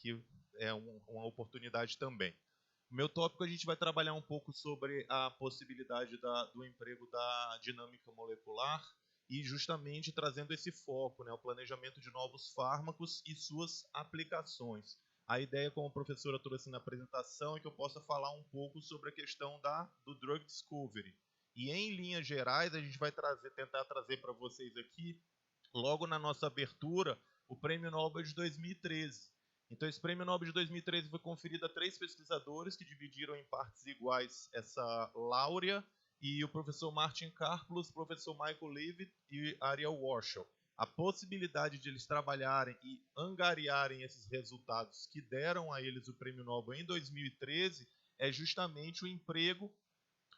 que é uma oportunidade também. O meu tópico, a gente vai trabalhar um pouco sobre a possibilidade do emprego da dinâmica molecular e justamente trazendo esse foco, né, o planejamento de novos fármacos e suas aplicações. A ideia, como a professora trouxe na apresentação, é que eu possa falar um pouco sobre a questão do drug discovery. E, em linhas gerais, a gente vai tentar trazer para vocês aqui, logo na nossa abertura, o Prêmio Nobel de 2013. Então, esse Prêmio Nobel de 2013 foi conferido a 3 pesquisadores que dividiram em partes iguais essa láurea, e o professor Martin Karplus, o professor Michael Leavitt e Ariel Warshall. A possibilidade de eles trabalharem e angariarem esses resultados que deram a eles o Prêmio Nobel em 2013 é justamente o emprego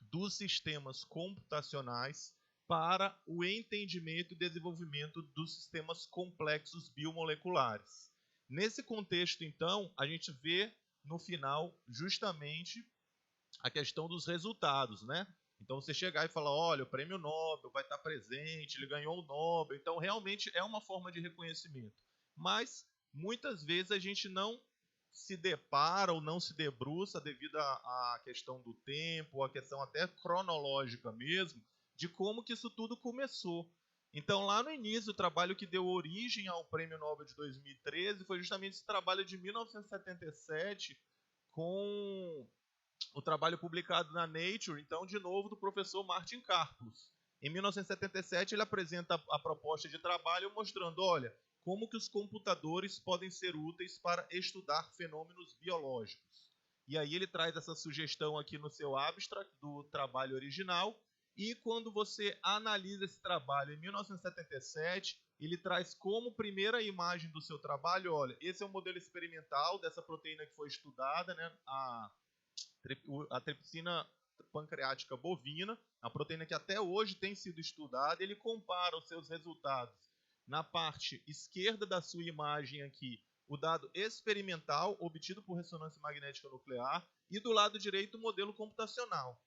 dos sistemas computacionais para o entendimento e desenvolvimento dos sistemas complexos biomoleculares. Nesse contexto, então, a gente vê no final justamente a questão dos resultados, né? Então, você chegar e falar, olha, o prêmio Nobel vai estar presente, ele ganhou o Nobel. Então, realmente é uma forma de reconhecimento. Mas, muitas vezes, a gente não se depara ou não se debruça devido à questão do tempo, a questão até cronológica mesmo, de como que isso tudo começou. Então, lá no início, o trabalho que deu origem ao Prêmio Nobel de 2013 foi justamente esse trabalho de 1977 com o trabalho publicado na Nature, então, de novo, do professor Martin Karplus. Em 1977, ele apresenta a proposta de trabalho mostrando, olha, como que os computadores podem ser úteis para estudar fenômenos biológicos. E aí ele traz essa sugestão aqui no seu abstract do trabalho original, e quando você analisa esse trabalho em 1977, ele traz como primeira imagem do seu trabalho, olha, esse é o modelo experimental dessa proteína que foi estudada, né, a tripsina pancreática bovina, a proteína que até hoje tem sido estudada. Ele compara os seus resultados na parte esquerda da sua imagem aqui, o dado experimental obtido por ressonância magnética nuclear, e do lado direito o modelo computacional.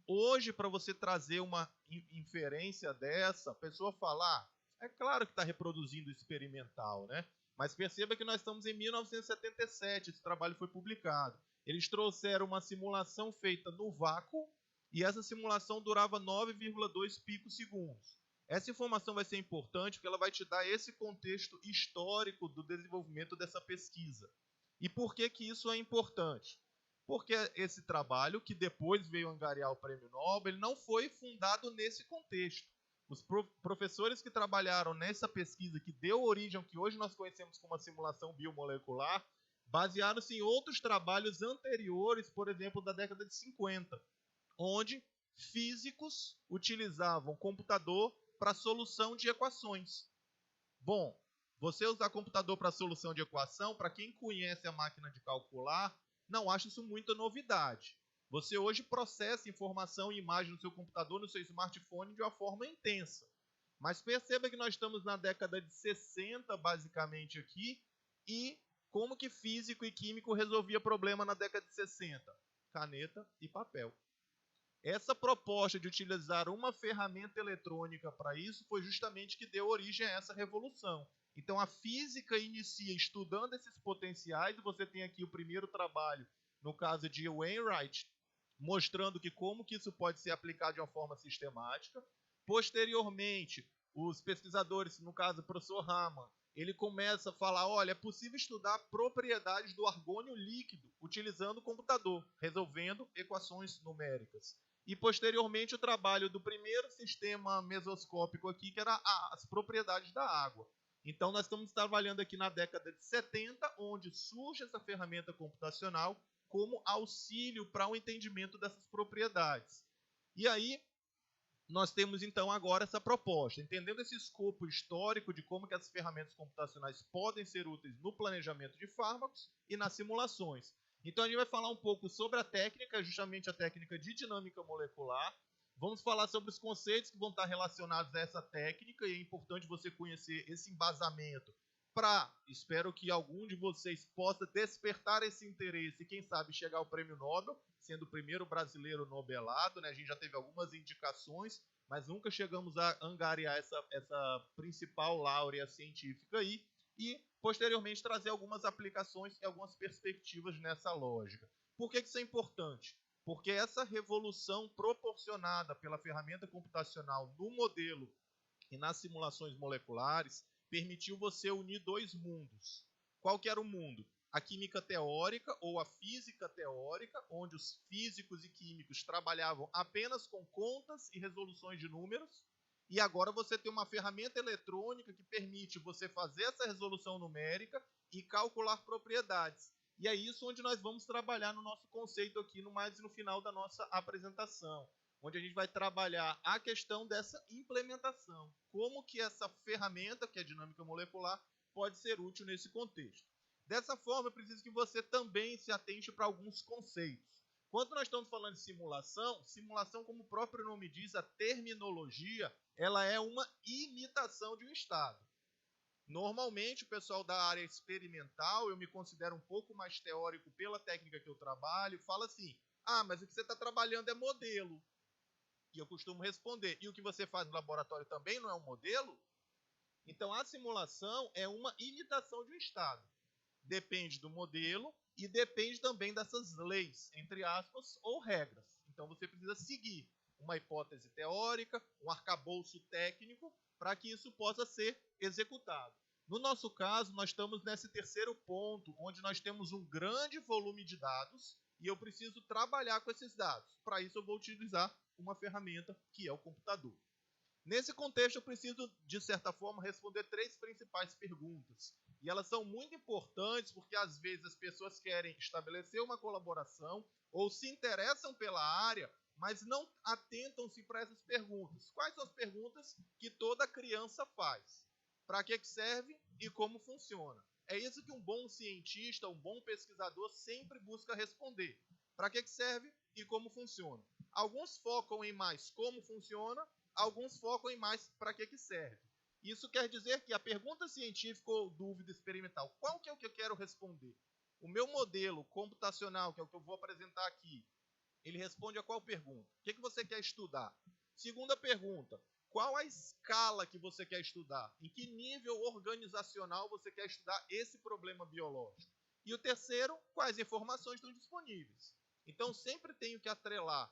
Hoje, para você trazer uma inferência dessa, a pessoa falar, é claro que está reproduzindo o experimental, né? Mas perceba que nós estamos em 1977, esse trabalho foi publicado. Eles trouxeram uma simulação feita no vácuo, e essa simulação durava 9,2 picosegundos. Essa informação vai ser importante porque ela vai te dar esse contexto histórico do desenvolvimento dessa pesquisa. E por que que isso é importante? Porque esse trabalho, que depois veio angariar o Prêmio Nobel, ele não foi fundado nesse contexto. Os professores que trabalharam nessa pesquisa que deu origem ao que hoje nós conhecemos como a simulação biomolecular, basearam-se em outros trabalhos anteriores, por exemplo, da década de 50, onde físicos utilizavam computador para solução de equações. Bom, você usar computador para solução de equação, para quem conhece a máquina de calcular, não acho isso muita novidade. Você hoje processa informação e imagem no seu computador, no seu smartphone, de uma forma intensa. Mas perceba que nós estamos na década de 60, basicamente, aqui, e como que físico e químico resolvia problema na década de 60? Caneta e papel. Essa proposta de utilizar uma ferramenta eletrônica para isso foi justamente que deu origem a essa revolução. Então, a física inicia estudando esses potenciais, e você tem aqui o primeiro trabalho, no caso de Wainwright, mostrando que como que isso pode ser aplicado de uma forma sistemática. Posteriormente, os pesquisadores, no caso o professor Raman, ele começa a falar, olha, é possível estudar propriedades do argônio líquido utilizando o computador, resolvendo equações numéricas. E, posteriormente, o trabalho do primeiro sistema mesoscópico aqui, que era as propriedades da água. Então, nós estamos trabalhando aqui na década de 70, onde surge essa ferramenta computacional como auxílio para o entendimento dessas propriedades. E aí, nós temos, então, agora essa proposta, entendendo esse escopo histórico de como que as ferramentas computacionais podem ser úteis no planejamento de fármacos e nas simulações. Então, a gente vai falar um pouco sobre a técnica, justamente a técnica de dinâmica molecular. Vamos falar sobre os conceitos que vão estar relacionados a essa técnica, e é importante você conhecer esse embasamento para, espero que algum de vocês possa despertar esse interesse e, quem sabe, chegar ao Prêmio Nobel, sendo o primeiro brasileiro nobelado, né? A gente já teve algumas indicações, mas nunca chegamos a angariar essa principal laurea científica aí. e, posteriormente, trazer algumas aplicações e algumas perspectivas nessa lógica. Por que isso é importante? Porque essa revolução proporcionada pela ferramenta computacional no modelo e nas simulações moleculares permitiu você unir dois mundos. Qual que era o mundo? A química teórica ou a física teórica, onde os físicos e químicos trabalhavam apenas com contas e resoluções de números, e agora você tem uma ferramenta eletrônica que permite você fazer essa resolução numérica e calcular propriedades. E é isso onde nós vamos trabalhar no nosso conceito aqui, no final da nossa apresentação, onde a gente vai trabalhar a questão dessa implementação. Como que essa ferramenta, que é a dinâmica molecular, pode ser útil nesse contexto. Dessa forma, eu preciso que você também se atente para alguns conceitos. Quando nós estamos falando de simulação, simulação, como o próprio nome diz, a terminologia, ela é uma imitação de um estado. Normalmente, o pessoal da área experimental, eu me considero um pouco mais teórico pela técnica que eu trabalho, fala assim, mas o que você está trabalhando é modelo. E eu costumo responder, e o que você faz no laboratório também não é um modelo? Então, a simulação é uma imitação de um estado. Depende do modelo e depende também dessas leis, entre aspas, ou regras. Então, você precisa seguir uma hipótese teórica, um arcabouço técnico, para que isso possa ser executado. No nosso caso, nós estamos nesse terceiro ponto, onde nós temos um grande volume de dados e eu preciso trabalhar com esses dados. Para isso, eu vou utilizar uma ferramenta que é o computador. Nesse contexto, eu preciso, de certa forma, responder três principais perguntas. E elas são muito importantes porque, às vezes, as pessoas querem estabelecer uma colaboração ou se interessam pela área, mas não atentam-se para essas perguntas. Quais são as perguntas que toda criança faz? Para que serve e como funciona? É isso que um bom cientista, um bom pesquisador sempre busca responder. Para que serve e como funciona? Alguns focam em mais como funciona, alguns focam em mais para que serve. Isso quer dizer que a pergunta científica ou dúvida experimental, qual que é o que eu quero responder? O meu modelo computacional, que é o que eu vou apresentar aqui, ele responde a qual pergunta? O que você quer estudar? Segunda pergunta, qual a escala que você quer estudar? Em que nível organizacional você quer estudar esse problema biológico? E o terceiro, quais informações estão disponíveis? Então, sempre tenho que atrelar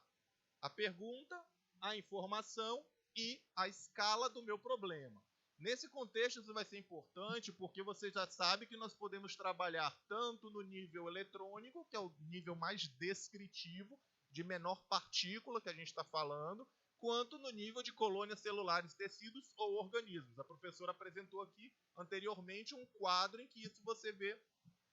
a pergunta, a informação e a escala do meu problema. Nesse contexto, isso vai ser importante porque você já sabe que nós podemos trabalhar tanto no nível eletrônico, que é o nível mais descritivo, de menor partícula que a gente está falando, quanto no nível de colônias celulares, tecidos ou organismos. A professora apresentou aqui anteriormente um quadro em que isso você vê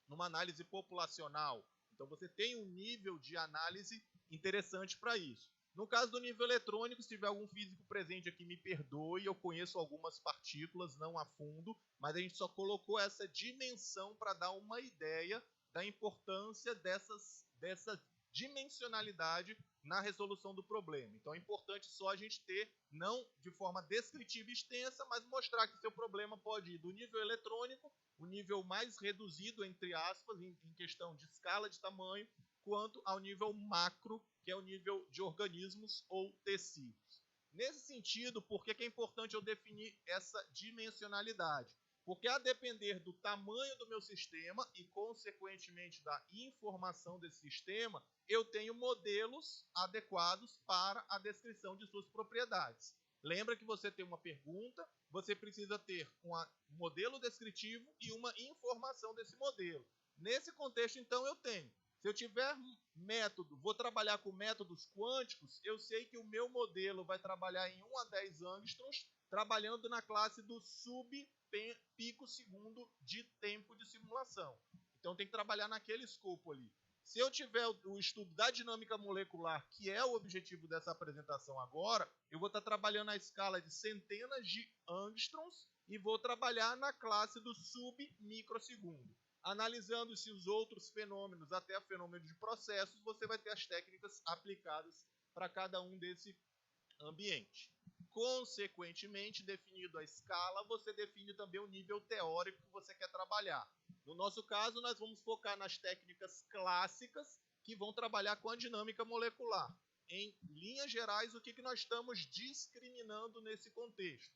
numa análise populacional. Então você tem um nível de análise interessante para isso. No caso do nível eletrônico, se tiver algum físico presente aqui, me perdoe, eu conheço algumas partículas, não a fundo, mas a gente só colocou essa dimensão para dar uma ideia da importância dessa dimensionalidade na resolução do problema. Então é importante só a gente ter, não de forma descritiva e extensa, mas mostrar que seu problema pode ir do nível eletrônico, o nível mais reduzido, entre aspas, em questão de escala de tamanho, quanto ao nível macro, que é o nível de organismos ou tecidos. Nesse sentido, por que é importante eu definir essa dimensionalidade? Porque a depender do tamanho do meu sistema e, consequentemente, da informação desse sistema, eu tenho modelos adequados para a descrição de suas propriedades. Lembra que você tem uma pergunta, você precisa ter um modelo descritivo e uma informação desse modelo. Nesse contexto, então, eu tenho. Se eu tiver método, vou trabalhar com métodos quânticos, eu sei que o meu modelo vai trabalhar em 1 a 10 angstroms, trabalhando na classe do sub-pico segundo de tempo de simulação. Então tem que trabalhar naquele escopo ali. Se eu tiver o estudo da dinâmica molecular, que é o objetivo dessa apresentação agora, eu vou estar trabalhando na escala de centenas de angstroms e vou trabalhar na classe do sub-microsegundo. Analisando-se os outros fenômenos, até o fenômeno de processos, você vai ter as técnicas aplicadas para cada um desse ambiente. Consequentemente, definido a escala, você define também o nível teórico que você quer trabalhar. No nosso caso, nós vamos focar nas técnicas clássicas que vão trabalhar com a dinâmica molecular. Em linhas gerais, o que nós estamos discriminando nesse contexto?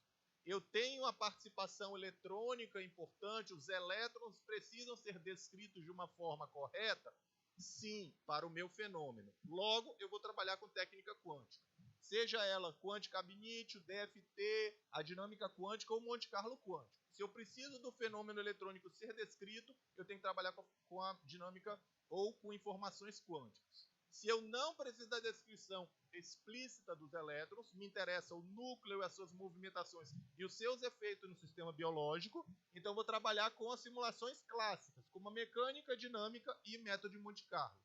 Eu tenho a participação eletrônica importante, os elétrons precisam ser descritos de uma forma correta? Sim, para o meu fenômeno. Logo, eu vou trabalhar com técnica quântica. Seja ela quântica ab initio, DFT, a dinâmica quântica ou Monte Carlo quântico. Se eu preciso do fenômeno eletrônico ser descrito, eu tenho que trabalhar com a dinâmica ou com informações quânticas. Se eu não preciso da descrição explícita dos elétrons, me interessa o núcleo e as suas movimentações e os seus efeitos no sistema biológico, então vou trabalhar com as simulações clássicas, como a mecânica, dinâmica e método de Monte Carlo.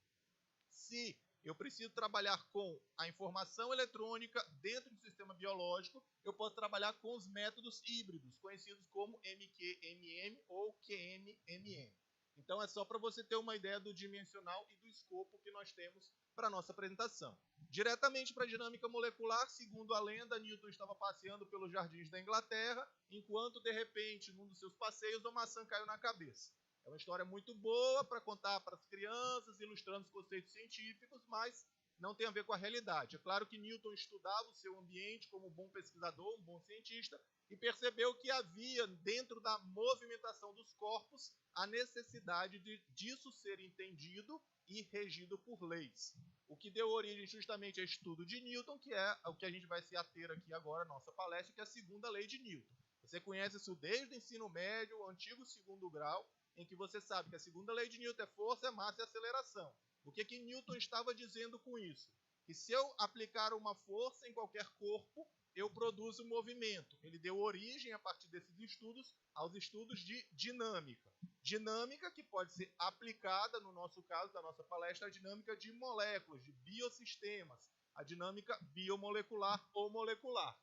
Se eu preciso trabalhar com a informação eletrônica dentro do sistema biológico, eu posso trabalhar com os métodos híbridos, conhecidos como MQMM ou QMMM. Então é só para você ter uma ideia do dimensional e do escopo que nós temos para a nossa apresentação. Diretamente para a dinâmica molecular, segundo a lenda, Newton estava passeando pelos jardins da Inglaterra, enquanto, de repente, num dos seus passeios, uma maçã caiu na cabeça. É uma história muito boa para contar para as crianças, ilustrando os conceitos científicos, mas não tem a ver com a realidade. É claro que Newton estudava o seu ambiente como um bom pesquisador, um bom cientista, e percebeu que havia, dentro da movimentação dos corpos, a necessidade disso ser entendido e regido por leis. O que deu origem justamente ao estudo de Newton, que é o que a gente vai se ater aqui agora na nossa palestra, que é a segunda lei de Newton. Você conhece isso desde o ensino médio, o antigo segundo grau, em que você sabe que a segunda lei de Newton é força, massa e aceleração. O que Newton estava dizendo com isso? Que se eu aplicar uma força em qualquer corpo, eu produzo movimento. Ele deu origem, a partir desses estudos, aos estudos de dinâmica. Dinâmica que pode ser aplicada, no nosso caso, da nossa palestra, a dinâmica de moléculas, de biosistemas, a dinâmica biomolecular ou molecular.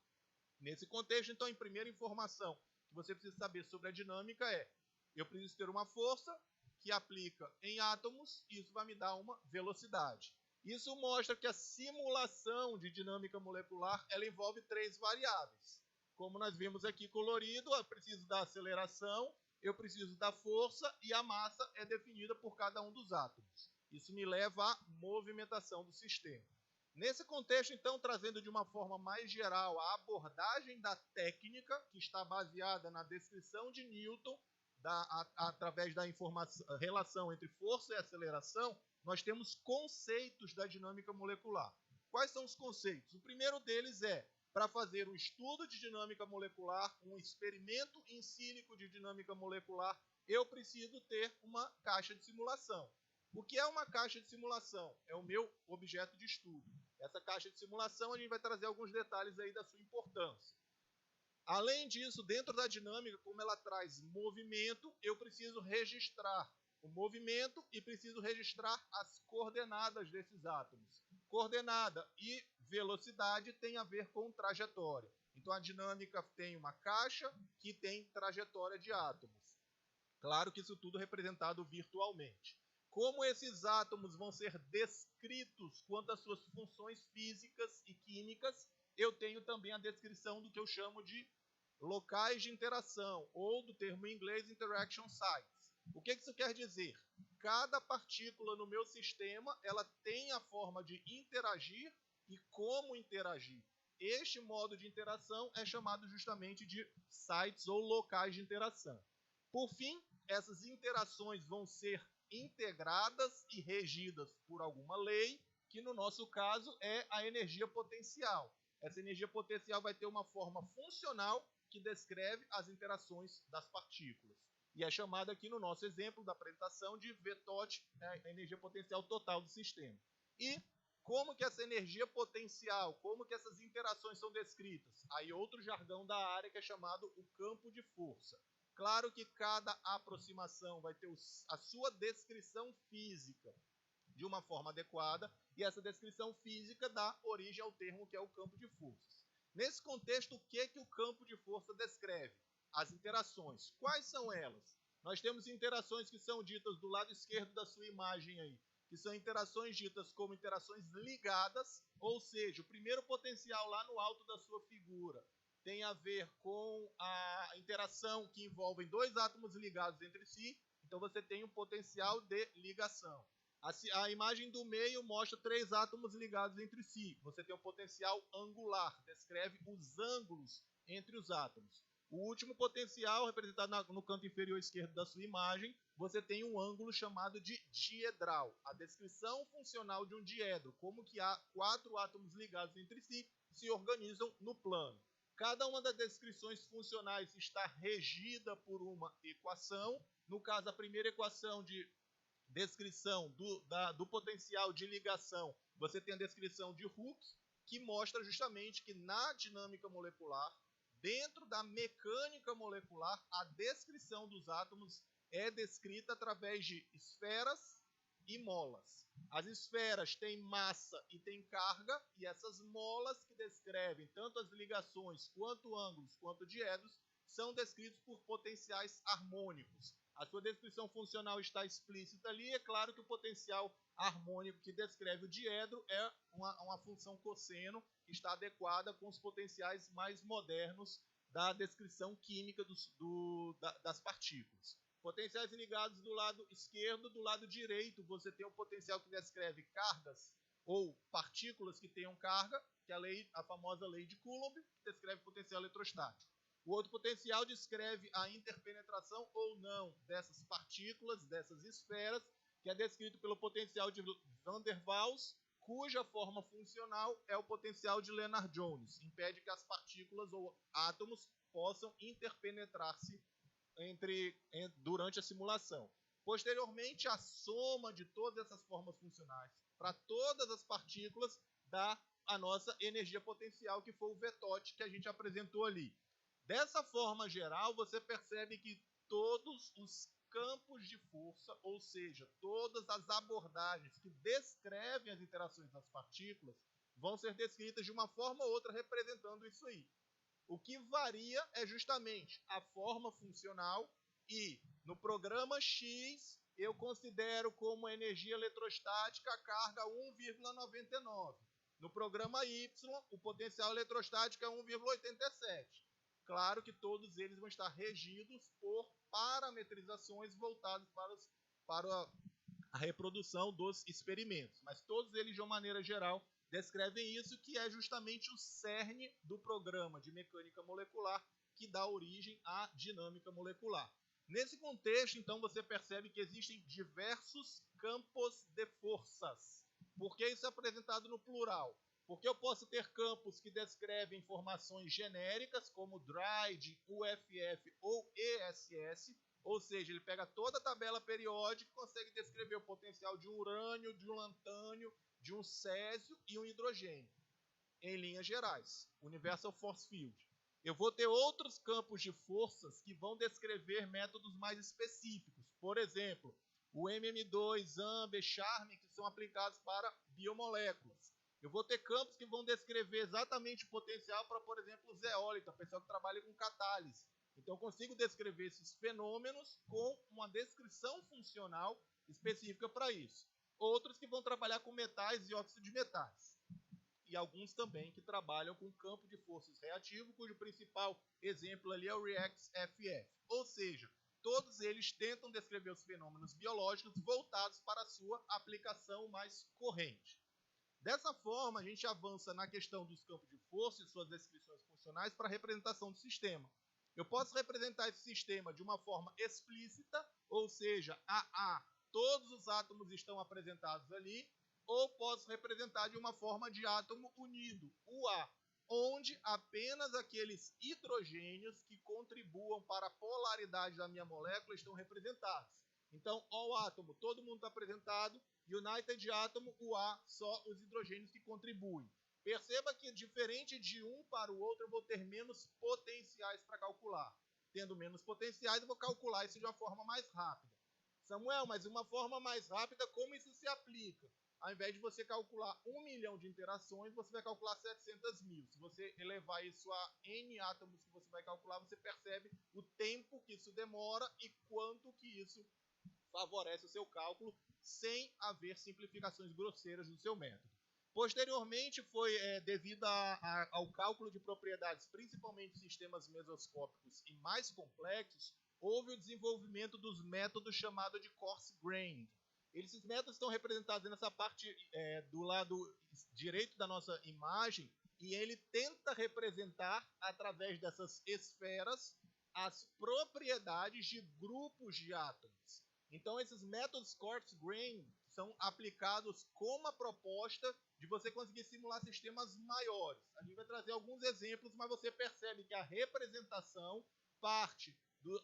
Nesse contexto, então, em primeira informação que você precisa saber sobre a dinâmica é: eu preciso ter uma força que aplica em átomos e isso vai me dar uma velocidade. Isso mostra que a simulação de dinâmica molecular ela envolve 3 variáveis. Como nós vimos aqui colorido, eu preciso da aceleração, eu preciso da força e a massa é definida por cada um dos átomos. Isso me leva à movimentação do sistema. Nesse contexto, então, trazendo de uma forma mais geral a abordagem da técnica, que está baseada na descrição de Newton, através da relação entre força e aceleração, nós temos conceitos da dinâmica molecular. Quais são os conceitos? O primeiro deles é, para fazer um estudo de dinâmica molecular, um experimento in silico de dinâmica molecular, eu preciso ter uma caixa de simulação. O que é uma caixa de simulação? É o meu objeto de estudo. Essa caixa de simulação, a gente vai trazer alguns detalhes aí da sua importância. Além disso, dentro da dinâmica, como ela traz movimento, eu preciso registrar o movimento e preciso registrar as coordenadas desses átomos. Coordenada e velocidade tem a ver com trajetória. Então, a dinâmica tem uma caixa que tem trajetória de átomos. Claro que isso tudo é representado virtualmente. Como esses átomos vão ser descritos quanto às suas funções físicas e químicas, eu tenho também a descrição do que eu chamo de locais de interação, ou do termo em inglês interaction sites. O que isso quer dizer? Cada partícula no meu sistema ela tem a forma de interagir e como interagir. Este modo de interação é chamado justamente de sites ou locais de interação. Por fim, essas interações vão ser integradas e regidas por alguma lei, que no nosso caso é a energia potencial. Essa energia potencial vai ter uma forma funcional que descreve as interações das partículas. E é chamada aqui no nosso exemplo da apresentação de VTOT, a energia potencial total do sistema. E como que essa energia potencial, como que essas interações são descritas? Aí outro jargão da área que é chamado o campo de força. Claro que cada aproximação vai ter a sua descrição física de uma forma adequada, e essa descrição física dá origem ao termo que é o campo de forças. Nesse contexto, o que o campo de força descreve? As interações. Quais são elas? Nós temos interações que são ditas do lado esquerdo da sua imagem aí, que são interações ditas como interações ligadas, ou seja, o primeiro potencial lá no alto da sua figura tem a ver com a interação que envolve 2 átomos ligados entre si, então você tem um potencial de ligação. A imagem do meio mostra 3 átomos ligados entre si. Você tem um potencial angular, descreve os ângulos entre os átomos. O último potencial, representado no canto inferior esquerdo da sua imagem, você tem um ângulo chamado de diedral. A descrição funcional de um diedro, como que há 4 átomos ligados entre si, se organizam no plano. Cada uma das descrições funcionais está regida por uma equação. No caso, a primeira equação de descrição do potencial de ligação, você tem a descrição de Hooke, que mostra justamente que na dinâmica molecular, dentro da mecânica molecular, a descrição dos átomos é descrita através de esferas e molas. As esferas têm massa e têm carga, e essas molas que descrevem tanto as ligações, quanto ângulos, quanto diedros, são descritos por potenciais harmônicos. A sua descrição funcional está explícita ali. É claro que o potencial harmônico que descreve o diedro é uma função cosseno que está adequada com os potenciais mais modernos da descrição química das partículas. Potenciais ligados do lado esquerdo, do lado direito você tem o potencial que descreve cargas ou partículas que tenham carga, que é a famosa lei de Coulomb, que descreve potencial eletrostático. O outro potencial descreve a interpenetração ou não dessas partículas, dessas esferas, que é descrito pelo potencial de Van der Waals, cuja forma funcional é o potencial de Lennard-Jones. Impede que as partículas ou átomos possam interpenetrar-se durante a simulação. Posteriormente, a soma de todas essas formas funcionais para todas as partículas dá a nossa energia potencial, que foi o VTOT que a gente apresentou ali. Dessa forma geral, você percebe que todos os campos de força, ou seja, todas as abordagens que descrevem as interações das partículas, vão ser descritas de uma forma ou outra representando isso aí. O que varia é justamente a forma funcional, e no programa X eu considero como energia eletrostática a carga 1,99. No programa Y, o potencial eletrostático é 1,87. Claro que todos eles vão estar regidos por parametrizações voltadas para a reprodução dos experimentos. Mas todos eles, de uma maneira geral, descrevem isso, que é justamente o cerne do programa de mecânica molecular que dá origem à dinâmica molecular. Nesse contexto, então, você percebe que existem diversos campos de forças. Por que isso é apresentado no plural? Porque eu posso ter campos que descrevem informações genéricas, como DRIDE, UFF ou ESS, ou seja, ele pega toda a tabela periódica e consegue descrever o potencial de um urânio, de um lantânio, de um césio e um hidrogênio, em linhas gerais, Universal Force Field. Eu vou ter outros campos de forças que vão descrever métodos mais específicos. Por exemplo, o MM2, AMBER, CHARMM, que são aplicados para biomoléculas. Eu vou ter campos que vão descrever exatamente o potencial para, por exemplo, zeólita, pessoal que trabalha com catálise. Então, eu consigo descrever esses fenômenos com uma descrição funcional específica para isso. Outros que vão trabalhar com metais e óxido de metais. E alguns também que trabalham com campo de forças reativo, cujo principal exemplo ali é o REACT-FF. Ou seja, todos eles tentam descrever os fenômenos biológicos voltados para a sua aplicação mais corrente. Dessa forma, a gente avança na questão dos campos de força e suas descrições funcionais para a representação do sistema. Eu posso representar esse sistema de uma forma explícita, ou seja, AA, todos os átomos estão apresentados ali, ou posso representar de uma forma de átomo unido, UA, onde apenas aqueles hidrogênios que contribuam para a polaridade da minha molécula estão representados. Então, all átomo, todo mundo está apresentado, United átomo, UA, só os hidrogênios que contribuem. Perceba que, diferente de um para o outro, eu vou ter menos potenciais para calcular. Tendo menos potenciais, eu vou calcular isso de uma forma mais rápida. Samuel, mas uma forma mais rápida, como isso se aplica? Ao invés de você calcular 1 milhão de interações, você vai calcular 700 mil. Se você elevar isso a N átomos que você vai calcular, você percebe o tempo que isso demora e quanto que isso favorece o seu cálculo, sem haver simplificações grosseiras no seu método. Posteriormente, foi devido ao cálculo de propriedades, principalmente sistemas mesoscópicos e mais complexos, houve o desenvolvimento dos métodos chamados de coarse-grained. Esses métodos estão representados nessa parte do lado direito da nossa imagem, e ele tenta representar, através dessas esferas, as propriedades de grupos de átomos. Então, esses métodos Quartz-Grain são aplicados com a proposta de você conseguir simular sistemas maiores. A gente vai trazer alguns exemplos, mas você percebe que a representação parte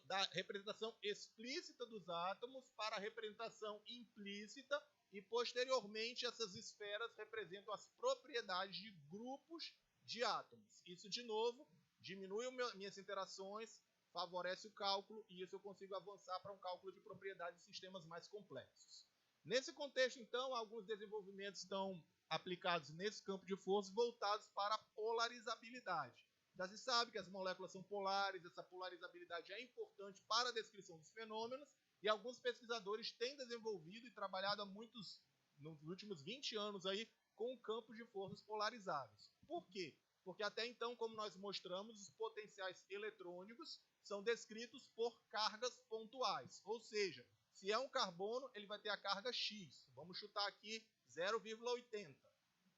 da representação explícita dos átomos para a representação implícita e, posteriormente, essas esferas representam as propriedades de grupos de átomos. Isso, de novo, diminui minhas interações, favorece o cálculo e isso eu consigo avançar para um cálculo de propriedades de sistemas mais complexos. Nesse contexto, então, alguns desenvolvimentos estão aplicados nesse campo de força voltados para a polarizabilidade. Já se sabe que as moléculas são polares, essa polarizabilidade é importante para a descrição dos fenômenos e alguns pesquisadores têm desenvolvido e trabalhado nos últimos 20 anos aí com campos de forças polarizados. Por quê? Porque até então, como nós mostramos, os potenciais eletrônicos são descritos por cargas pontuais, ou seja, se é um carbono, ele vai ter a carga X. Vamos chutar aqui 0,80.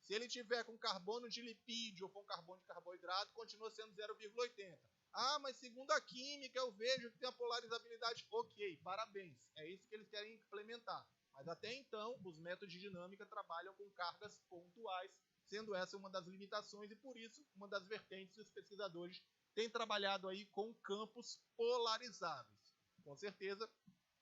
Se ele tiver com carbono de lipídio ou com carbono de carboidrato, continua sendo 0,80. Ah, mas segundo a química eu vejo que tem a polarizabilidade. Ok, parabéns. É isso que eles querem implementar. Mas até então, os métodos de dinâmica trabalham com cargas pontuais, sendo essa uma das limitações e, por isso, uma das vertentes que os pesquisadores têm trabalhado aí com campos polarizáveis. Com certeza,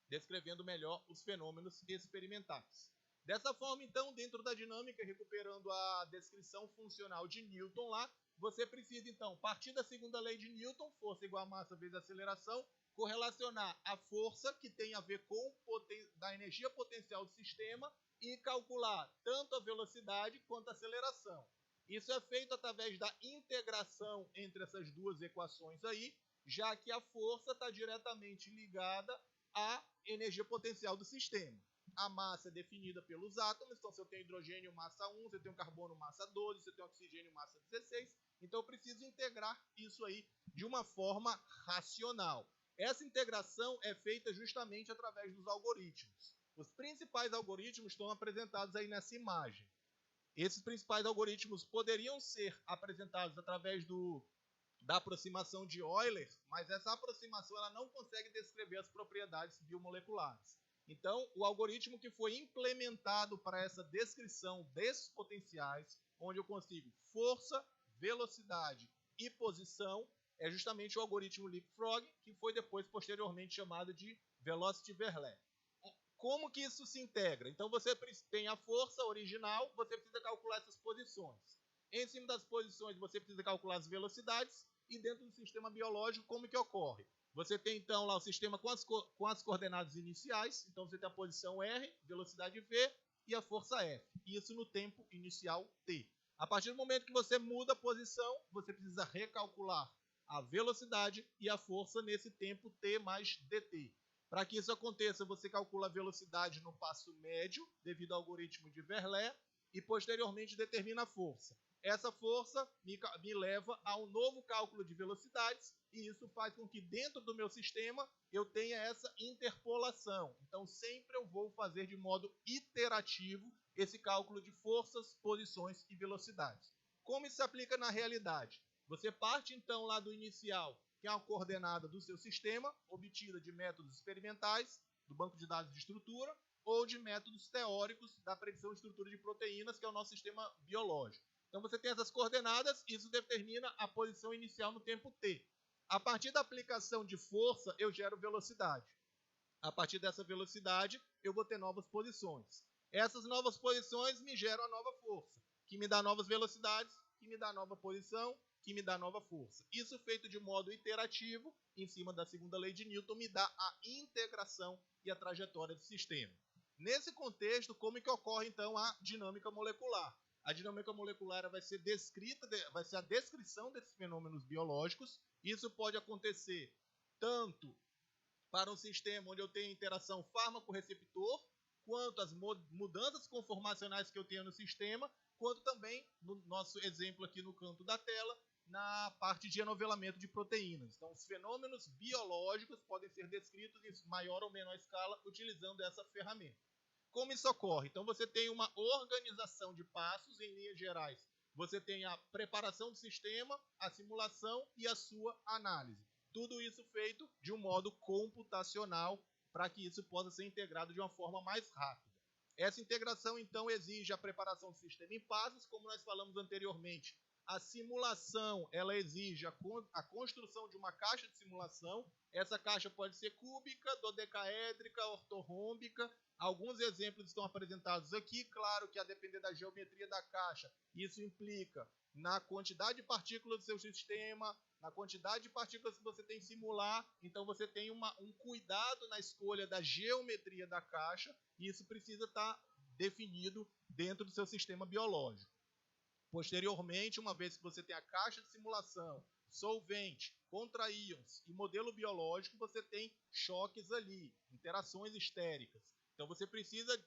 descrevendo melhor os fenômenos experimentais. Dessa forma, então, dentro da dinâmica, recuperando a descrição funcional de Newton lá, você precisa, então, partir da segunda lei de Newton, força igual a massa vezes aceleração, correlacionar a força, que tem a ver com a energia potencial do sistema, e calcular tanto a velocidade quanto a aceleração. Isso é feito através da integração entre essas duas equações aí, já que a força está diretamente ligada à energia potencial do sistema. A massa é definida pelos átomos, então se eu tenho hidrogênio massa 1, se eu tenho carbono massa 12, se eu tenho oxigênio massa 16, então eu preciso integrar isso aí de uma forma racional. Essa integração é feita justamente através dos algoritmos. Os principais algoritmos estão apresentados aí nessa imagem. Esses principais algoritmos poderiam ser apresentados através da aproximação de Euler, mas essa aproximação ela não consegue descrever as propriedades biomoleculares. Então, o algoritmo que foi implementado para essa descrição desses potenciais, onde eu consigo força, velocidade e posição, é justamente o algoritmo Leapfrog, que foi depois, posteriormente, chamado de Velocity-Verlet. Como que isso se integra? Então, você tem a força original, você precisa calcular essas posições. Em cima das posições, você precisa calcular as velocidades, e dentro do sistema biológico, como que ocorre? Você tem, então, lá o sistema com as coordenadas iniciais, então você tem a posição R, velocidade V e a força F. Isso no tempo inicial T. A partir do momento que você muda a posição, você precisa recalcular a velocidade e a força nesse tempo T mais dt. Para que isso aconteça, você calcula a velocidade no passo médio, devido ao algoritmo de Verlet, e posteriormente determina a força. Essa força me leva a um novo cálculo de velocidades, e isso faz com que dentro do meu sistema eu tenha essa interpolação. Então, sempre eu vou fazer de modo iterativo esse cálculo de forças, posições e velocidades. Como isso se aplica na realidade? Você parte, então, lá do inicial, que é a coordenada do seu sistema, obtida de métodos experimentais, do banco de dados de estrutura, ou de métodos teóricos da predição de estrutura de proteínas, que é o nosso sistema biológico. Então, você tem essas coordenadas, isso determina a posição inicial no tempo t. A partir da aplicação de força, eu gero velocidade. A partir dessa velocidade, eu vou ter novas posições. Essas novas posições me geram a nova força, que me dá novas velocidades, que me dá nova posição, que me dá nova força. Isso feito de modo iterativo, em cima da segunda lei de Newton, me dá a integração e a trajetória do sistema. Nesse contexto, como que ocorre, então, a dinâmica molecular? A dinâmica molecular vai ser vai ser a descrição desses fenômenos biológicos. Isso pode acontecer tanto para um sistema onde eu tenho interação fármaco-receptor, quanto as mudanças conformacionais que eu tenho no sistema, quanto também, no nosso exemplo aqui no canto da tela, na parte de anovelamento de proteínas. Então, os fenômenos biológicos podem ser descritos em maior ou menor escala utilizando essa ferramenta. Como isso ocorre? Então, você tem uma organização de passos, em linhas gerais. você tem a preparação do sistema, a simulação e a sua análise. Tudo isso feito de um modo computacional para que isso possa ser integrado de uma forma mais rápida. Essa integração, então, exige a preparação do sistema em passos, como nós falamos anteriormente. A simulação, ela exige a construção de uma caixa de simulação. Essa caixa pode ser cúbica, dodecaédrica, ortorrômbica. Alguns exemplos estão apresentados aqui. Claro que a depender da geometria da caixa, isso implica na quantidade de partículas do seu sistema, na quantidade de partículas que você tem que simular. Então, você tem um cuidado na escolha da geometria da caixa, e isso precisa estar definido dentro do seu sistema biológico. Posteriormente, uma vez que você tem a caixa de simulação, solvente, contra-íons e modelo biológico, você tem choques ali, interações estéricas. Então, você precisa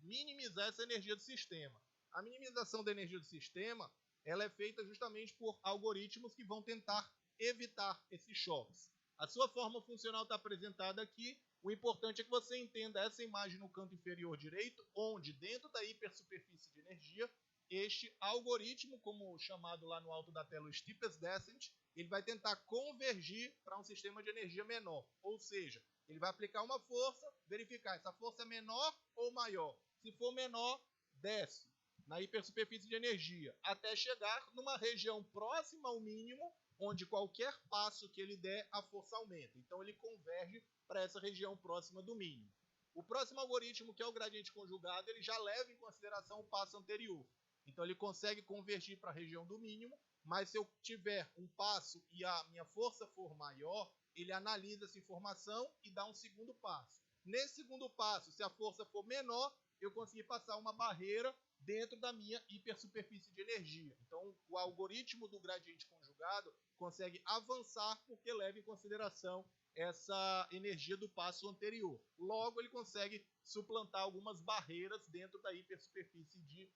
minimizar essa energia do sistema. A minimização da energia do sistema, ela é feita justamente por algoritmos que vão tentar evitar esses choques. A sua forma funcional está apresentada aqui. O importante é que você entenda essa imagem no canto inferior direito, onde, dentro da hipersuperfície de energia, este algoritmo, como chamado lá no alto da tela, o steepest descent, ele vai tentar convergir para um sistema de energia menor. Ou seja, ele vai aplicar uma força, verificar essa força é menor ou maior. Se for menor, desce na hipersuperfície de energia, até chegar numa região próxima ao mínimo, onde qualquer passo que ele der, a força aumenta. Então, ele converge para essa região próxima do mínimo. O próximo algoritmo, que é o gradiente conjugado, ele já leva em consideração o passo anterior. Então, ele consegue convergir para a região do mínimo, mas se eu tiver um passo e a minha força for maior, ele analisa essa informação e dá um segundo passo. Nesse segundo passo, se a força for menor, eu consegui passar uma barreira dentro da minha hipersuperfície de energia. Então, o algoritmo do gradiente conjugado consegue avançar porque leva em consideração essa energia do passo anterior. Logo, ele consegue suplantar algumas barreiras dentro da hipersuperfície de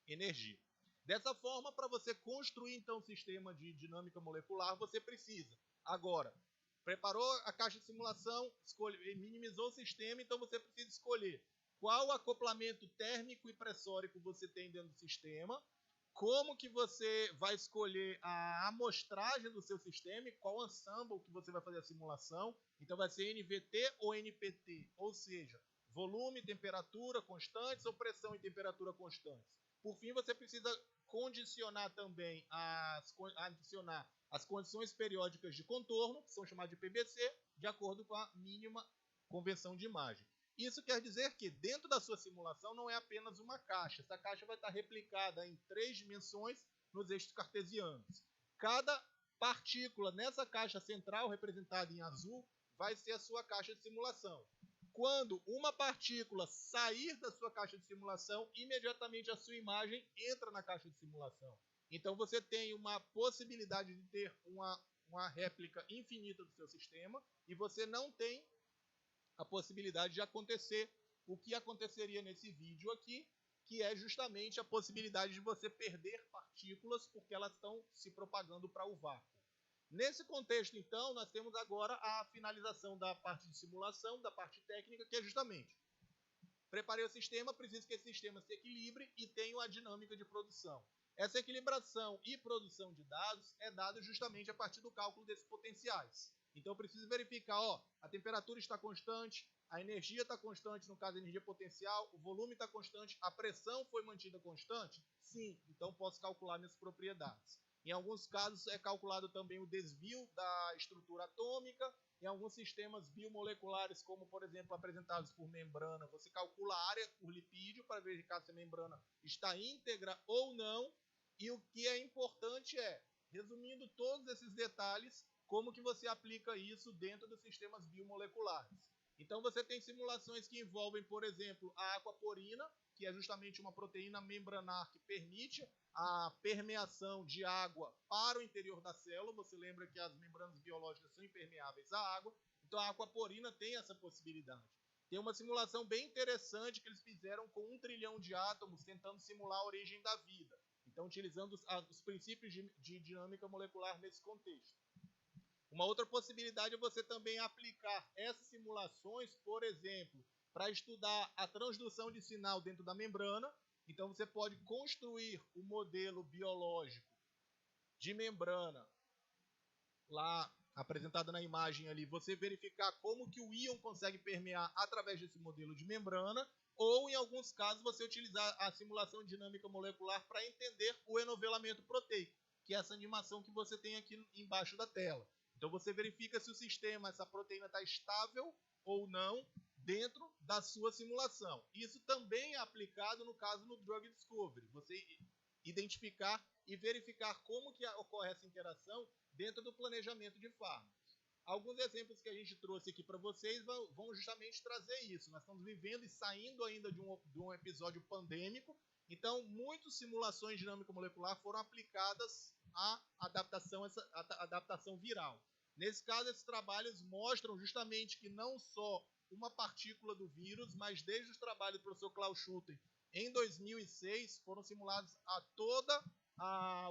energia. Dessa forma, para você construir, então, um sistema de dinâmica molecular, você precisa, agora, preparou a caixa de simulação, minimizou o sistema, então você precisa escolher qual acoplamento térmico e pressórico você tem dentro do sistema, como que você vai escolher a amostragem do seu sistema e qual ensemble que você vai fazer a simulação. Então, vai ser NVT ou NPT, ou seja, volume, temperatura constantes ou pressão e temperatura constantes. Por fim, você precisa condicionar também, adicionar as condições periódicas de contorno, que são chamadas de PBC, de acordo com a mínima convenção de imagem. Isso quer dizer que dentro da sua simulação não é apenas uma caixa. Essa caixa vai estar replicada em 3 dimensões nos eixos cartesianos. Cada partícula nessa caixa central, representada em azul, vai ser a sua caixa de simulação. Quando uma partícula sair da sua caixa de simulação, imediatamente a sua imagem entra na caixa de simulação. Então você tem uma possibilidade de ter uma réplica infinita do seu sistema e você não tem a possibilidade de acontecer o que aconteceria nesse vídeo aqui, que é justamente a possibilidade de você perder partículas porque elas estão se propagando para o vácuo. Nesse contexto, então, nós temos agora a finalização da parte de simulação, da parte técnica, que é justamente preparei o sistema, preciso que esse sistema se equilibre e tenha a dinâmica de produção. Essa equilibração e produção de dados é dada justamente a partir do cálculo desses potenciais. Então, eu preciso verificar, a temperatura está constante, a energia está constante, no caso, a energia potencial, o volume está constante, a pressão foi mantida constante? Sim, então posso calcular minhas propriedades. Em alguns casos, é calculado também o desvio da estrutura atômica. Em alguns sistemas biomoleculares, como, por exemplo, apresentados por membrana, você calcula a área por lipídio para verificar se a membrana está íntegra ou não. E o que é importante é, resumindo todos esses detalhes, como que você aplica isso dentro dos sistemas biomoleculares. Então, você tem simulações que envolvem, por exemplo, a aquaporina, que é justamente uma proteína membranar que permite a permeação de água para o interior da célula. Você lembra que as membranas biológicas são impermeáveis à água, então a aquaporina tem essa possibilidade. Tem uma simulação bem interessante que eles fizeram com 1 trilhão de átomos, tentando simular a origem da vida. Então, utilizando os princípios de dinâmica molecular nesse contexto. Uma outra possibilidade é você também aplicar essas simulações, por exemplo, para estudar a transdução de sinal dentro da membrana. Então, você pode construir o modelo biológico de membrana, lá apresentado na imagem ali, você verificar como que o íon consegue permear através desse modelo de membrana, ou, em alguns casos, você utilizar a simulação dinâmica molecular para entender o enovelamento proteico, que é essa animação que você tem aqui embaixo da tela. Então, você verifica se o sistema, essa proteína está estável ou não dentro da sua simulação. Isso também é aplicado no caso no Drug Discovery. Você identificar e verificar como que ocorre essa interação dentro do planejamento de fármacos. Alguns exemplos que a gente trouxe aqui para vocês vão justamente trazer isso. Nós estamos vivendo e saindo ainda de um episódio pandêmico, então muitas simulações de dinâmica molecular foram aplicadas à adaptação viral. Nesse caso, esses trabalhos mostram justamente que não só uma partícula do vírus, mas desde os trabalhos do professor Klaus Schutten, em 2006, foram simulados a toda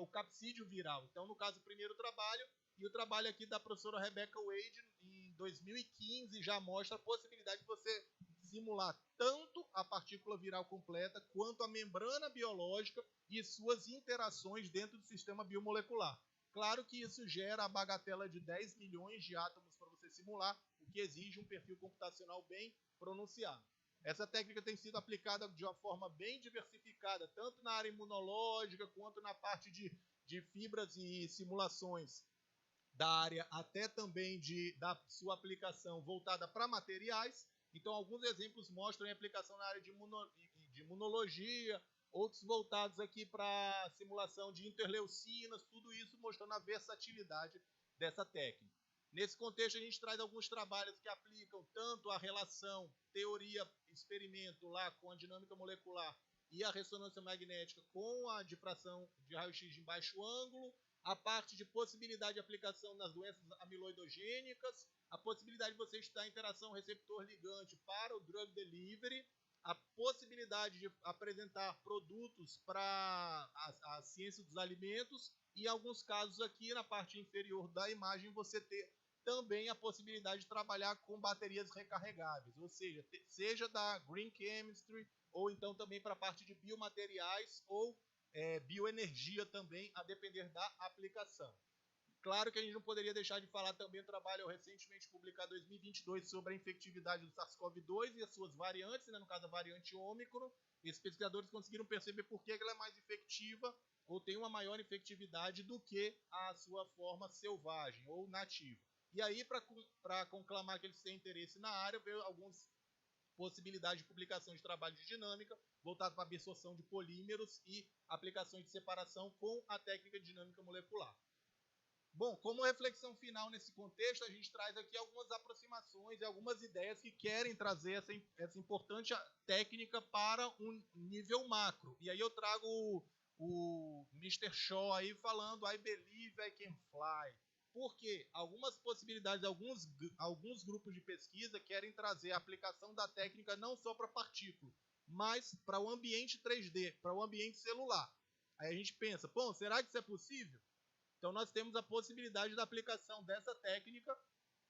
o capsídeo viral. Então, no caso, o primeiro trabalho, e o trabalho aqui da professora Rebecca Wade, em 2015, já mostra a possibilidade de você simular tanto a partícula viral completa, quanto a membrana biológica e suas interações dentro do sistema biomolecular. Claro que isso gera a bagatela de 10 milhões de átomos para você simular, o que exige um perfil computacional bem pronunciado. Essa técnica tem sido aplicada de uma forma bem diversificada, tanto na área imunológica, quanto na parte de fibras e simulações da área, até também da sua aplicação voltada para materiais. Então, alguns exemplos mostram a aplicação na área de imunologia, outros voltados aqui para simulação de interleucinas, tudo isso mostrando a versatilidade dessa técnica. Nesse contexto, a gente traz alguns trabalhos que aplicam tanto a relação teoria-experimento lá com a dinâmica molecular e a ressonância magnética com a difração de raio-x em baixo ângulo, a parte de possibilidade de aplicação nas doenças amiloidogênicas, a possibilidade de você estudar a interação receptor-ligante para o drug delivery, a possibilidade de apresentar produtos para a ciência dos alimentos e, em alguns casos aqui na parte inferior da imagem, você ter também a possibilidade de trabalhar com baterias recarregáveis, ou seja da Green Chemistry, ou então também para a parte de biomateriais ou bioenergia também, a depender da aplicação. Claro que a gente não poderia deixar de falar também do trabalho recentemente publicado em 2022 sobre a infectividade do SARS-CoV-2 e as suas variantes, no caso a variante Ômicron. Esses pesquisadores conseguiram perceber por que ela é mais efetiva ou tem uma maior efetividade do que a sua forma selvagem ou nativa. E aí, para conclamar que eles têm interesse na área, veio algumas possibilidades de publicação de trabalho de dinâmica voltado para a absorção de polímeros e aplicações de separação com a técnica de dinâmica molecular. Bom, como reflexão final nesse contexto, a gente traz aqui algumas aproximações e algumas ideias que querem trazer essa importante técnica para um nível macro. E aí eu trago o Mr. Shaw aí falando I believe I can fly. Porque algumas possibilidades, alguns grupos de pesquisa querem trazer a aplicação da técnica não só para partícula, mas para o ambiente 3D, para o ambiente celular. Aí a gente pensa, bom, será que isso é possível? Então nós temos a possibilidade da aplicação dessa técnica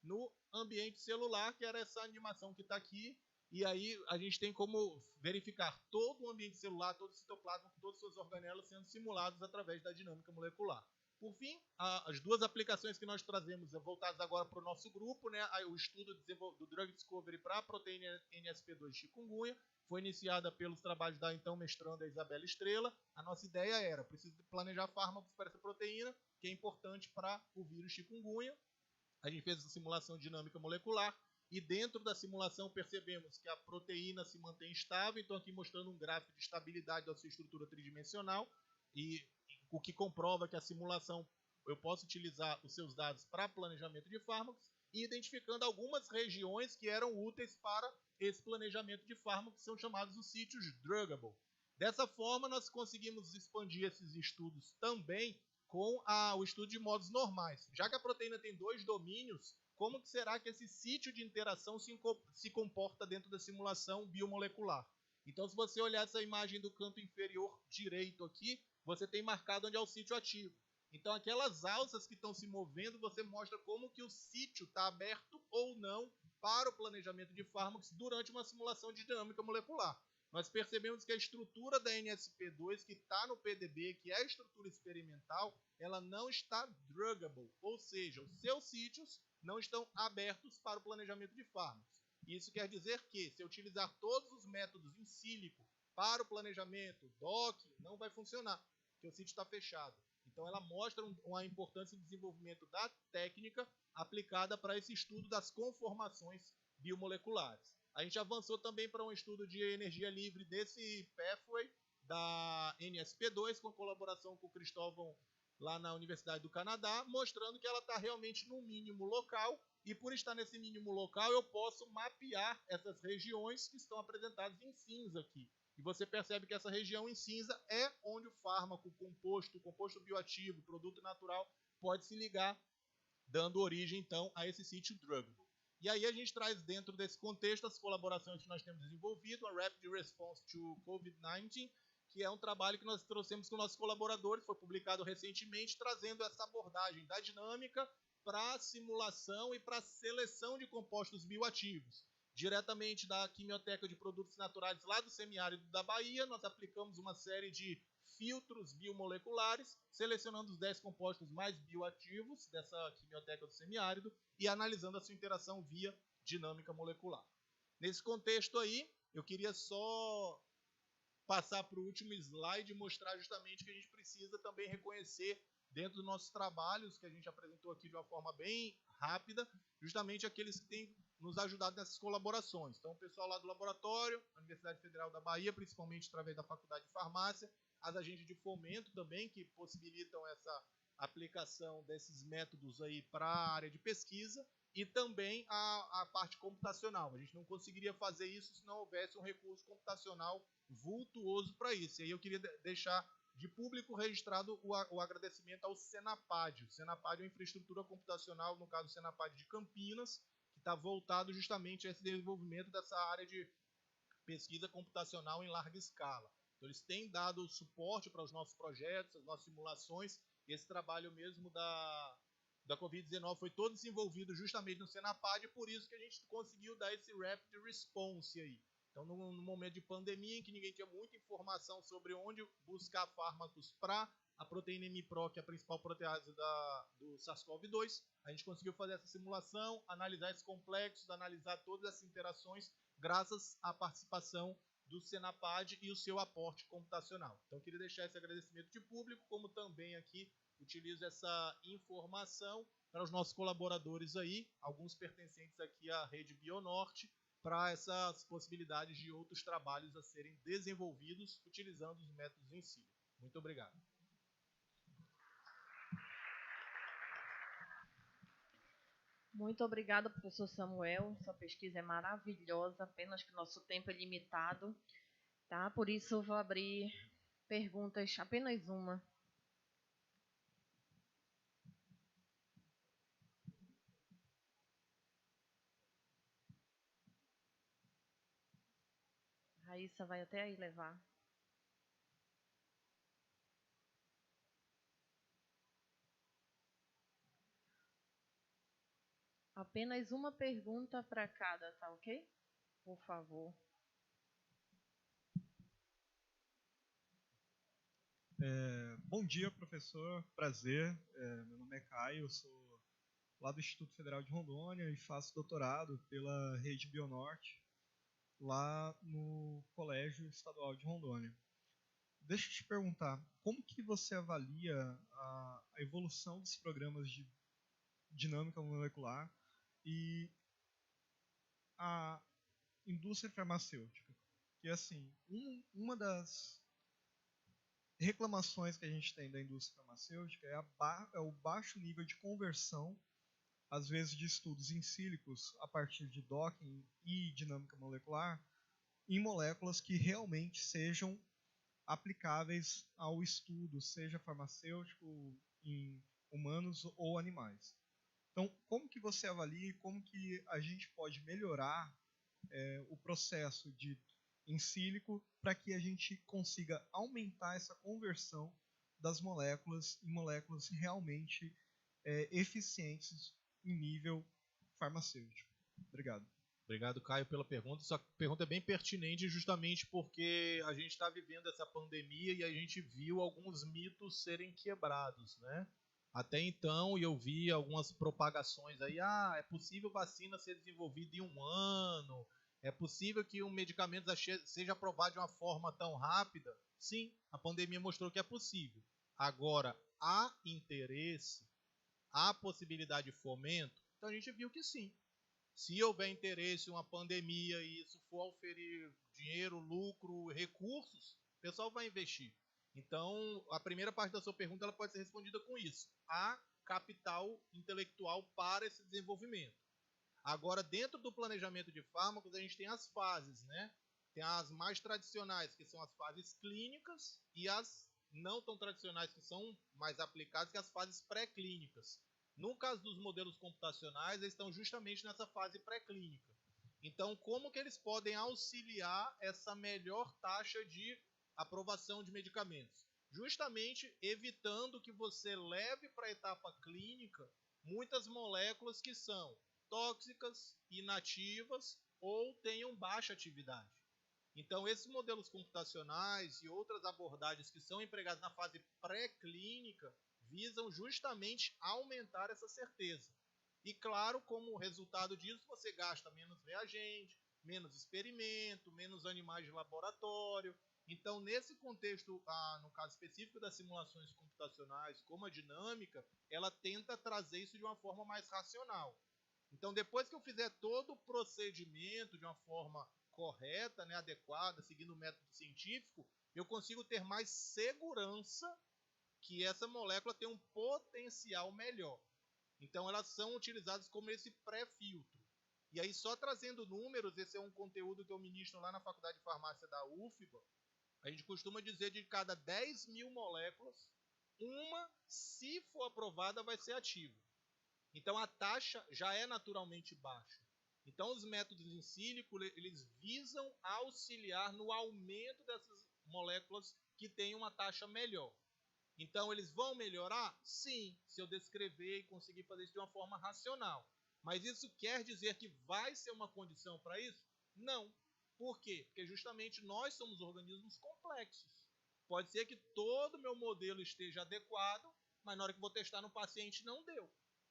no ambiente celular, que era essa animação que está aqui, e aí a gente tem como verificar todo o ambiente celular, todo o citoplasma, todas as suas organelas sendo simulados através da dinâmica molecular. Por fim, as duas aplicações que nós trazemos voltadas agora para o nosso grupo, né, o estudo do Drug Discovery para a proteína NSP2 de chikungunya, foi iniciada pelos trabalhos da então mestranda Isabela Estrela. A nossa ideia era, preciso planejar fármacos para essa proteína, que é importante para o vírus chikungunya. A gente fez essa simulação dinâmica molecular, e dentro da simulação percebemos que a proteína se mantém estável, então aqui mostrando um gráfico de estabilidade da sua estrutura tridimensional, e o que comprova que a simulação, eu posso utilizar os seus dados para planejamento de fármacos, e identificando algumas regiões que eram úteis para esse planejamento de fármacos, que são chamados os sítios druggable. Dessa forma, nós conseguimos expandir esses estudos também com o estudo de modos normais. Já que a proteína tem 2 domínios, como que será que esse sítio de interação se comporta dentro da simulação biomolecular? Então, se você olhar essa imagem do canto inferior direito aqui, você tem marcado onde é o sítio ativo. Então, aquelas alças que estão se movendo, você mostra como que o sítio está aberto ou não para o planejamento de fármacos durante uma simulação de dinâmica molecular. Nós percebemos que a estrutura da NSP2, que está no PDB, que é a estrutura experimental, ela não está druggable, ou seja, os seus sítios não estão abertos para o planejamento de fármacos. Isso quer dizer que, se eu utilizar todos os métodos in silico para o planejamento, docking, não vai funcionar, porque o sítio está fechado. Então, ela mostra uma importância de desenvolvimento da técnica aplicada para esse estudo das conformações biomoleculares. A gente avançou também para um estudo de energia livre desse pathway da NSP2, com colaboração com o Cristóvão lá na Universidade do Canadá, mostrando que ela está realmente no mínimo local, e por estar nesse mínimo local, eu posso mapear essas regiões que estão apresentadas em cinza aqui. E você percebe que essa região em cinza é onde o fármaco, o composto bioativo, o produto natural, pode se ligar, dando origem, então, a esse sítio druggable. E aí a gente traz dentro desse contexto as colaborações que nós temos desenvolvido, a Rapid Response to COVID-19, que é um trabalho que nós trouxemos com nossos colaboradores, foi publicado recentemente, trazendo essa abordagem da dinâmica para simulação e para seleção de compostos bioativos. Diretamente da Quimioteca de Produtos Naturais lá do semiárido da Bahia, nós aplicamos uma série de filtros biomoleculares, selecionando os 10 compostos mais bioativos dessa quimioteca do semiárido e analisando a sua interação via dinâmica molecular. Nesse contexto aí, eu queria só passar para o último slide e mostrar justamente que a gente precisa também reconhecer dentro dos nossos trabalhos, que a gente apresentou aqui de uma forma bem rápida, justamente aqueles que têm nos ajudado nessas colaborações. Então, o pessoal lá do laboratório, a Universidade Federal da Bahia, principalmente através da Faculdade de Farmácia, as agências de fomento também, que possibilitam essa aplicação desses métodos aí para a área de pesquisa, e também a parte computacional. A gente não conseguiria fazer isso se não houvesse um recurso computacional vultuoso para isso. E aí eu queria deixar de público registrado o agradecimento ao Senapad. O Senapad é uma infraestrutura computacional, no caso o Senapad de Campinas, que está voltado justamente a esse desenvolvimento dessa área de pesquisa computacional em larga escala. Então, eles têm dado suporte para os nossos projetos, as nossas simulações, e esse trabalho mesmo da Covid-19 foi todo desenvolvido justamente no Senapad, e por isso que a gente conseguiu dar esse Rapid Response aí. Então, no momento de pandemia, em que ninguém tinha muita informação sobre onde buscar fármacos para a proteína MPRO, que é a principal protease do SARS-CoV-2, a gente conseguiu fazer essa simulação, analisar esses complexos, analisar todas essas interações, graças à participação do Senapad e o seu aporte computacional. Então, eu queria deixar esse agradecimento de público, como também aqui utilizo essa informação para os nossos colaboradores aí, alguns pertencentes aqui à Rede Bionorte, para essas possibilidades de outros trabalhos a serem desenvolvidos utilizando os métodos em si. Muito obrigado. Muito obrigada, professor Samuel. Sua pesquisa é maravilhosa, apenas que o nosso tempo é limitado, tá? Por isso, eu vou abrir perguntas, apenas uma. Raíssa vai até aí levar. Apenas uma pergunta para cada, tá ok? Por favor. Bom dia, professor. Prazer. Meu nome é Caio, eu sou lá do Instituto Federal de Rondônia e faço doutorado pela Rede Bionorte, lá no Colégio Estadual de Rondônia. Deixa eu te perguntar, como que você avalia a evolução dos programas de dinâmica molecular e a indústria farmacêutica? Que, assim, uma das reclamações que a gente tem da indústria farmacêutica é o baixo nível de conversão, às vezes de estudos in sílicos a partir de docking e dinâmica molecular, em moléculas que realmente sejam aplicáveis ao estudo, seja farmacêutico, em humanos ou animais. Então, como que você avalia e como que a gente pode melhorar o processo de in sílico para que a gente consiga aumentar essa conversão das moléculas em moléculas realmente eficientes em nível farmacêutico? Obrigado. Obrigado, Caio, pela pergunta. Essa pergunta é bem pertinente justamente porque a gente está vivendo essa pandemia e a gente viu alguns mitos serem quebrados, né? Até então, eu vi algumas propagações aí, é possível vacina ser desenvolvida em 1 ano, é possível que um medicamento seja aprovado de uma forma tão rápida. Sim, a pandemia mostrou que é possível. Agora, há interesse, há possibilidade de fomento, então a gente viu que sim. Se houver interesse, uma pandemia e isso for oferir dinheiro, lucro, recursos, o pessoal vai investir. Então, a primeira parte da sua pergunta ela pode ser respondida com isso. Há capital intelectual para esse desenvolvimento. Agora, dentro do planejamento de fármacos, a gente tem as fases, né? Tem as mais tradicionais, que são as fases clínicas, e as não tão tradicionais, que são mais aplicadas, que são as fases pré-clínicas. No caso dos modelos computacionais, eles estão justamente nessa fase pré-clínica. Então, como que eles podem auxiliar essa melhor taxa de aprovação de medicamentos? Justamente evitando que você leve para a etapa clínica muitas moléculas que são tóxicas, inativas ou tenham baixa atividade. Então, esses modelos computacionais e outras abordagens que são empregadas na fase pré-clínica visam justamente aumentar essa certeza. E claro, como resultado disso, você gasta menos reagente, menos experimento, menos animais de laboratório. Então, nesse contexto, no caso específico das simulações computacionais, como a dinâmica, ela tenta trazer isso de uma forma mais racional. Então, depois que eu fizer todo o procedimento de uma forma correta, né, adequada, seguindo o método científico, eu consigo ter mais segurança que essa molécula tem um potencial melhor. Então, elas são utilizadas como esse pré-filtro. E aí, só trazendo números, esse é um conteúdo que eu ministro lá na Faculdade de Farmácia da UFBA, a gente costuma dizer de cada 10 mil moléculas, uma, se for aprovada, vai ser ativa. Então a taxa já é naturalmente baixa. Então os métodos in silico, eles visam auxiliar no aumento dessas moléculas que têm uma taxa melhor. Então eles vão melhorar? Sim, se eu descrever e conseguir fazer isso de uma forma racional. Mas isso quer dizer que vai ser uma condição para isso? Não. Por quê? Porque justamente nós somos organismos complexos. Pode ser que todo o meu modelo esteja adequado, mas na hora que vou testar no paciente não deu.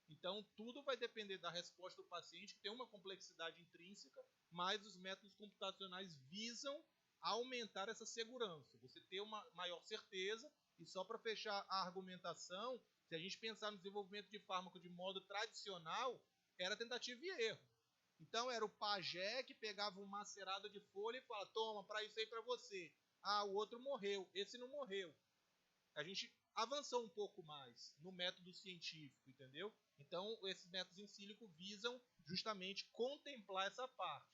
Então, tudo vai depender da resposta do paciente, que tem uma complexidade intrínseca, mas os métodos computacionais visam aumentar essa segurança, você ter uma maior certeza. E só para fechar a argumentação, se a gente pensar no desenvolvimento de fármaco de modo tradicional, era tentativa e erro. Então, era o pajé que pegava um macerado de folha e falava, toma, para isso aí para você. O outro morreu, esse não morreu. A gente avançou um pouco mais no método científico, entendeu? Então, esses métodos in silico visam justamente contemplar essa parte.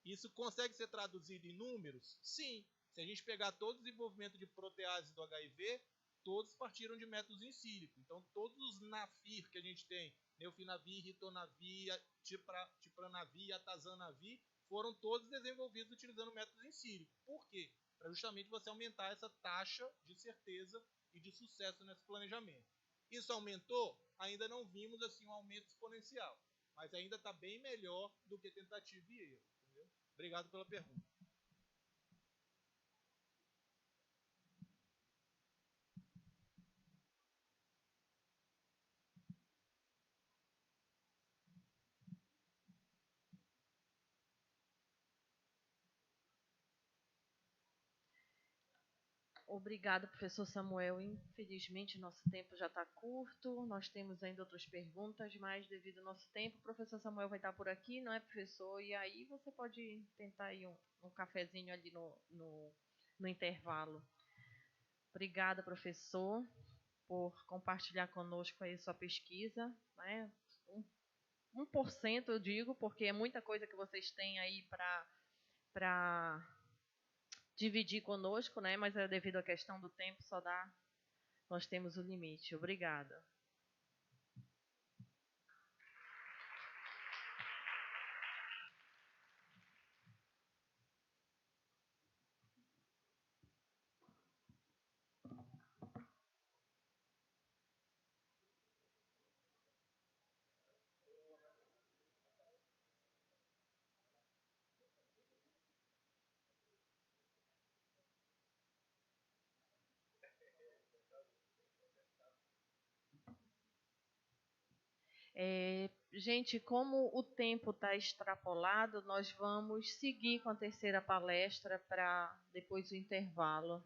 Isso consegue ser traduzido em números? Sim. Se a gente pegar todo o desenvolvimento de protease do HIV, todos partiram de métodos in silico. Então, todos os NAFIR que a gente tem, neofinavir, ritonavir, tipranavir, atazanavir, foram todos desenvolvidos utilizando métodos in silico. Por quê? Para justamente você aumentar essa taxa de certeza e de sucesso nesse planejamento. Isso aumentou? Ainda não vimos assim um aumento exponencial, mas ainda está bem melhor do que tentativa e erro. Entendeu? Obrigado pela pergunta. Obrigada, professor Samuel. Infelizmente, nosso tempo já está curto. Nós temos ainda outras perguntas, mas devido ao nosso tempo, o professor Samuel vai estar por aqui, não é, professor? E aí você pode tentar aí um cafezinho ali no intervalo. Obrigada, professor, por compartilhar conosco aí sua pesquisa, né? 1% eu digo, porque é muita coisa que vocês têm aí para dividir conosco, né? Mas é devido à questão do tempo, nós temos o limite. Obrigada. Gente, como o tempo está extrapolado, nós vamos seguir com a terceira palestra para depois do intervalo.